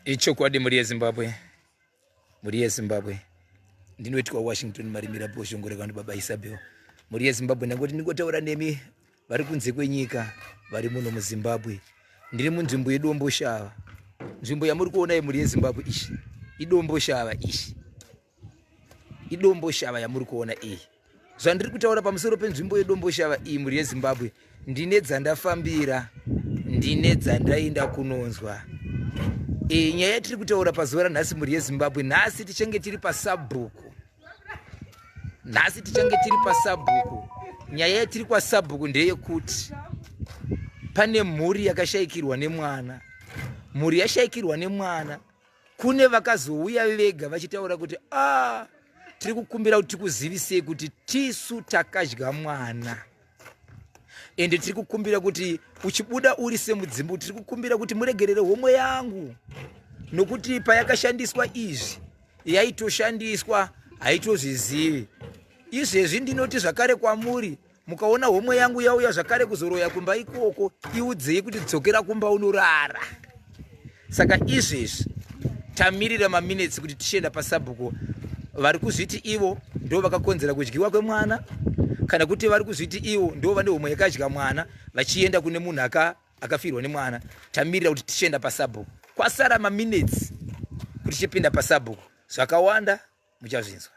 Ichokwadi muri yeZimbabwe. Muri yeZimbabwe. Ndinoitwa Washington marimira poshongoreka ndi baba Isabel. Muri yeZimbabwe nangoti ndingotaura nemi vari kunze kwenyika vari muno muZimbabwe. Ndiri munzvimbo yedombo shava. Nzvimbo yamuri kuona muri yeZimbabwe ishi. Idombo shava ishi. Idombo shava yamuri kuona iyi. Zvandiri kutaura pamusoro penzvimbo yedombo shava iyi muri yeZimbabwe ndine dzandafambira, ndine dzandaenda kunonzwa. Nyaya yatiri kutaura pazuva ranhasi muri yeZimbabwe, nhasi tichange tiri pasabhuku. Nhasi tichange tiri pasabhuku. Nyaya yatiri kwasabhuku ndeyekuti pane mhuri yakashayikirwa nemwana. Mhuri yashayikirwa nemwana. Kune vakazouya vega vachitaura kuti tiri kukumbira kuti tikuzivisei kuti tisu takadya mwana. Ende tiri kukumbira kuti uchibuda uri semudzimbu, tiri kukumbira kuti muregerere homwe yangu. Nokuti payakashandiswa izvi yaitoshandiswa haitozvizivi. Izvezvi ndinoti zvakare kwamuri, mukaona homwe yangu yauya zvakare kuzoroya kumba ikoko, iudzei kuti dzokera kumba unorara. Saka izvezvi tamirira maminitsi kuti tichienda pasabhuku. Vari kuzviti ivo ndo vakakonzera kudyiwa kwemwana, kana kuti vari kuzviti ivo ndo vane homwe yakadya mwana vachienda kune munhu akafirwa nemwana. Tamirira kuti tichienda pasabhuku. Kwasara maminitsi kuti tichipinda pasabhuku. Zvakawanda muchazvinzwa.